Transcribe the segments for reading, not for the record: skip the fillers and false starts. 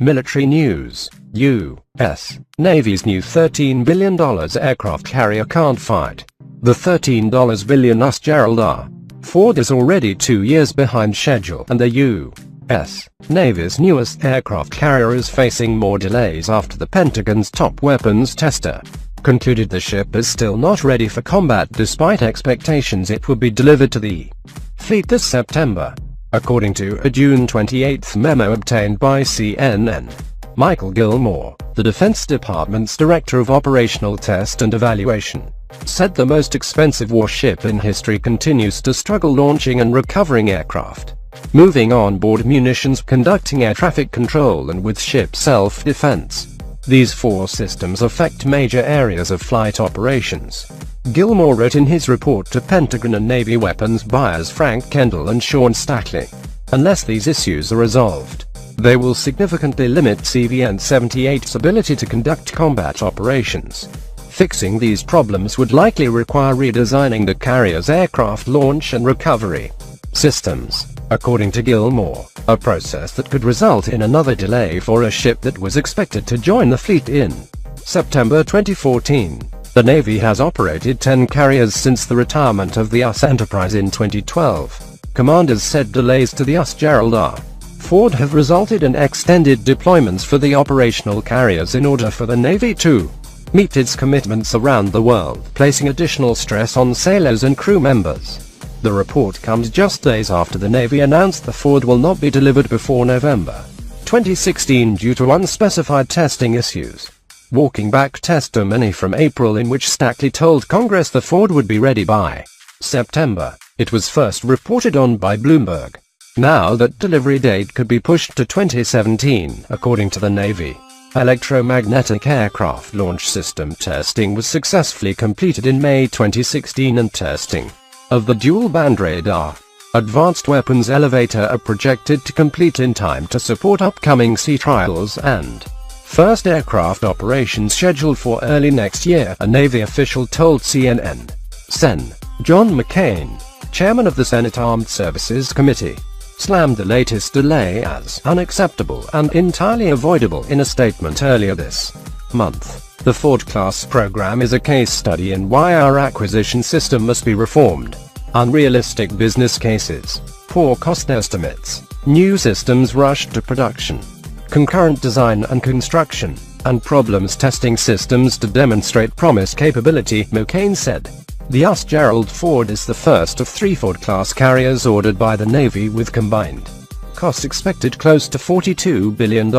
Military news. U.S. Navy's new $13 billion aircraft carrier can't fight the $13 billion Usd13B. Ford is already 2 years behind schedule, and the U.S. Navy's newest aircraft carrier is facing more delays after the Pentagon's top weapons tester concluded the ship is still not ready for combat despite expectations it would be delivered to the fleet this September. According to a June 28 memo obtained by CNN, Michael Gilmore, the Defense Department's Director of Operational Test and Evaluation, said the most expensive warship in history continues to struggle launching and recovering aircraft, moving on board munitions, conducting air traffic control, and with ship self-defense. These 4 systems affect major areas of flight operations. Gilmore wrote in his report to Pentagon and Navy weapons buyers Frank Kendall and Sean Stackley, unless these issues are resolved, they will significantly limit CVN-78's ability to conduct combat operations. Fixing these problems would likely require redesigning the carrier's aircraft launch and recovery systems, according to Gilmore, a process that could result in another delay for a ship that was expected to join the fleet in September 2014. The Navy has operated 10 carriers since the retirement of the US Enterprise in 2012. Commanders said delays to the Usd13B Ford have resulted in extended deployments for the operational carriers in order for the Navy to meet its commitments around the world, placing additional stress on sailors and crew members. The report comes just days after the Navy announced the Ford will not be delivered before November 2016 due to unspecified testing issues. Walking back testimony from April in which Stackley told Congress the Ford would be ready by September, it was first reported on by Bloomberg. Now that delivery date could be pushed to 2017, according to the Navy. Electromagnetic aircraft launch system testing was successfully completed in May 2016, and testing of the dual-band radar advanced weapons elevator are projected to complete in time to support upcoming sea trials and first aircraft operations scheduled for early next year, a Navy official told CNN. Sen. John McCain, chairman of the Senate Armed Services Committee, slammed the latest delay as unacceptable and entirely avoidable in a statement earlier this month. The Ford-class program is a case study in why our acquisition system must be reformed. Unrealistic business cases, poor cost estimates, new systems rushed to production, concurrent design and construction, and problems testing systems to demonstrate promised capability, McCain said. The Usd13B Ford is the first of 3 Ford-class carriers ordered by the Navy, with combined costs expected close to $42 billion,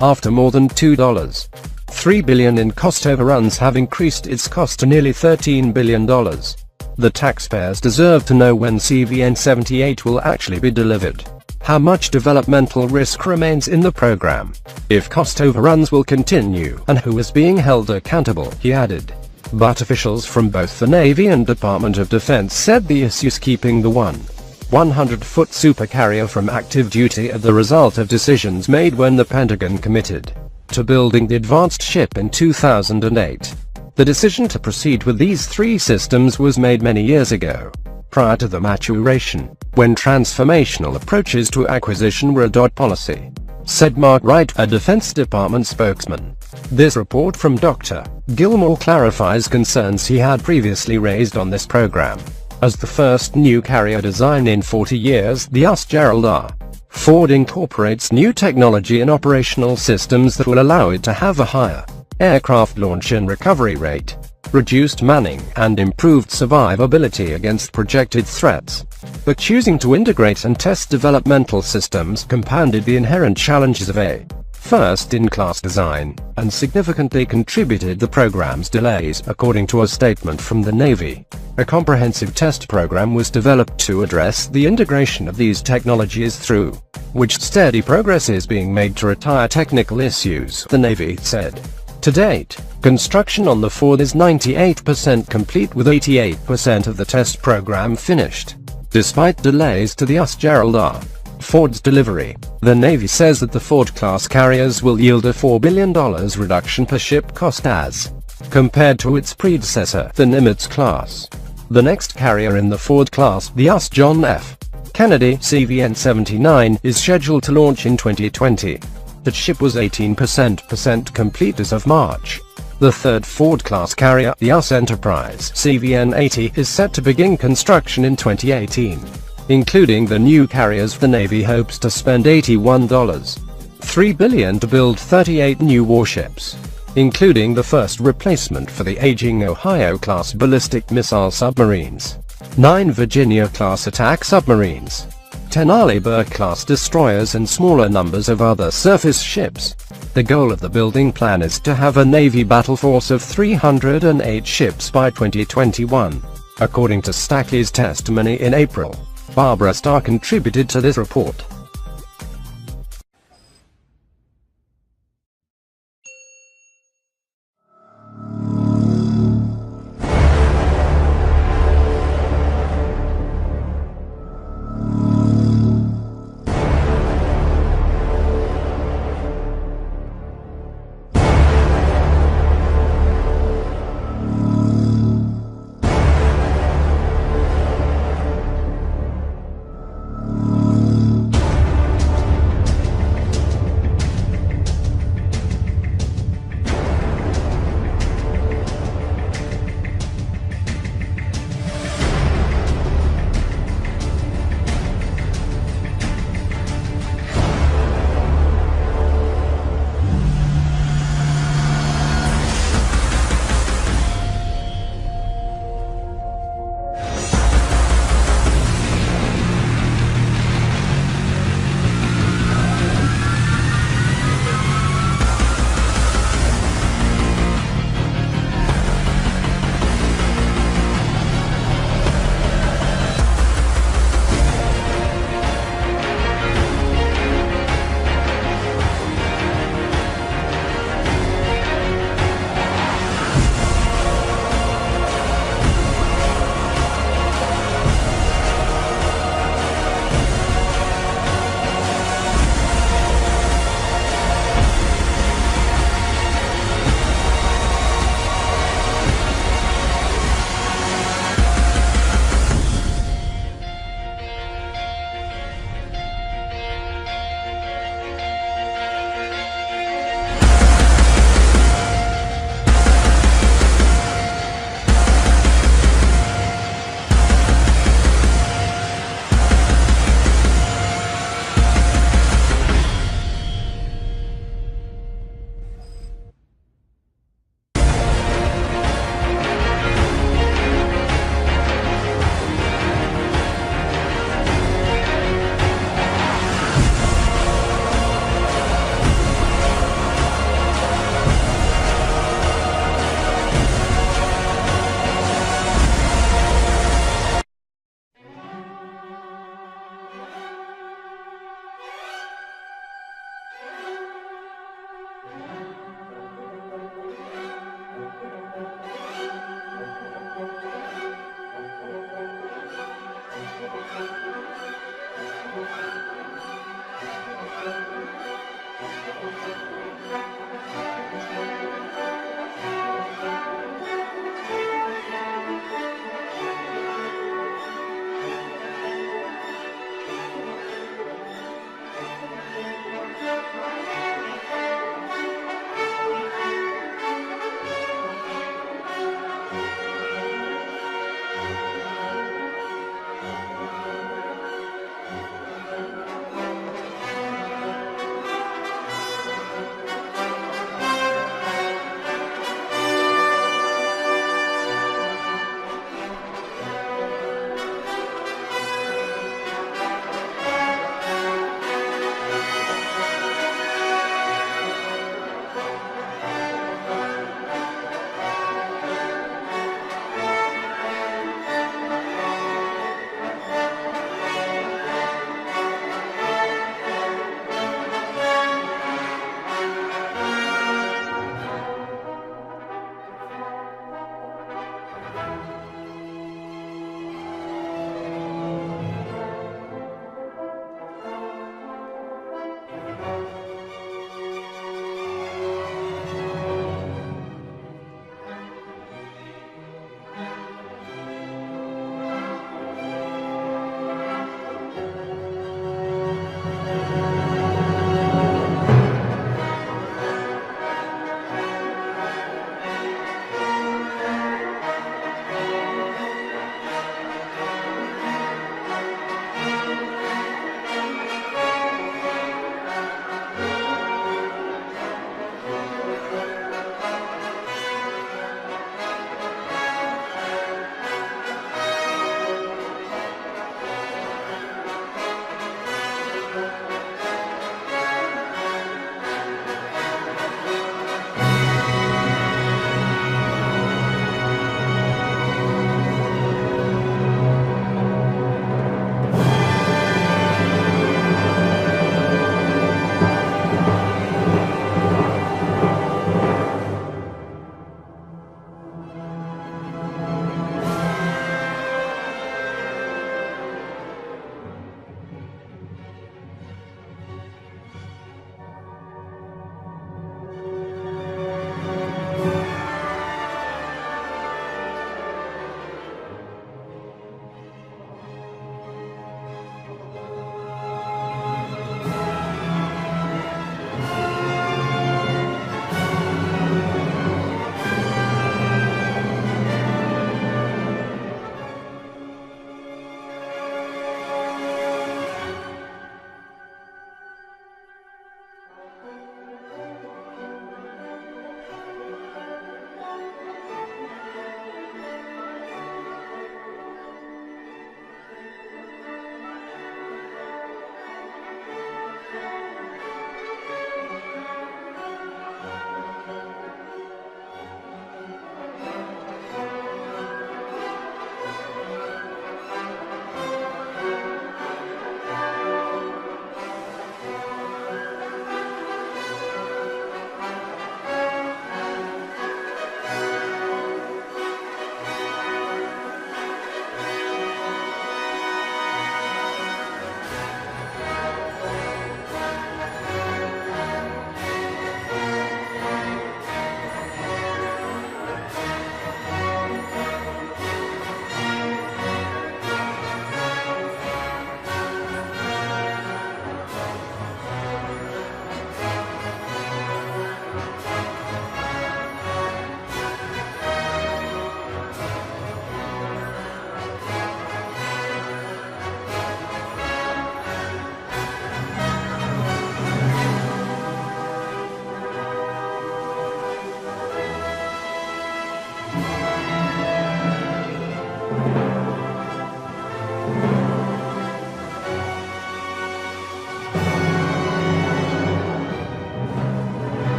after more than $3 billion in cost overruns have increased its cost to nearly $13 billion. The taxpayers deserve to know when CVN-78 will actually be delivered, how much developmental risk remains in the program, if cost overruns will continue, and who is being held accountable, he added. But officials from both the Navy and Department of Defense said the issues keeping the 100-foot supercarrier from active duty are the result of decisions made when the Pentagon committed to building the advanced ship in 2008. The decision to proceed with these 3 systems was made many years ago, prior to the maturation, when transformational approaches to acquisition were a policy, said Mark Wright, a Defense Department spokesman. This report from Dr. Gilmore clarifies concerns he had previously raised on this program. As the first new carrier design in 40 years, the Usd13B Ford incorporates new technology and operational systems that will allow it to have a higher aircraft launch and recovery rate, reduced manning, and improved survivability against projected threats. But choosing to integrate and test developmental systems compounded the inherent challenges of a first-in-class design, and significantly contributed the program's delays, according to a statement from the Navy. A comprehensive test program was developed to address the integration of these technologies, through which steady progress is being made to retire technical issues, the Navy said. To date, construction on the Ford is 98% complete, with 88% of the test program finished. Despite delays to the Usd13B Ford's delivery, the Navy says that the Ford-class carriers will yield a $4 billion reduction per ship cost as compared to its predecessor, the Nimitz class. The next carrier in the Ford class, the John F. Kennedy CVN-79, is scheduled to launch in 2020. That ship was 18% complete as of March. The third Ford-class carrier, the US Enterprise CVN-80, is set to begin construction in 2018. Including the new carriers, the Navy hopes to spend $81.3 billion to build 38 new warships, including the first replacement for the aging Ohio-class ballistic missile submarines, 9 Virginia-class attack submarines, 10 Arleigh Burke-class destroyers, and smaller numbers of other surface ships. The goal of the building plan is to have a Navy battle force of 308 ships by 2021, according to Stackley's testimony in April. Barbara Starr contributed to this report.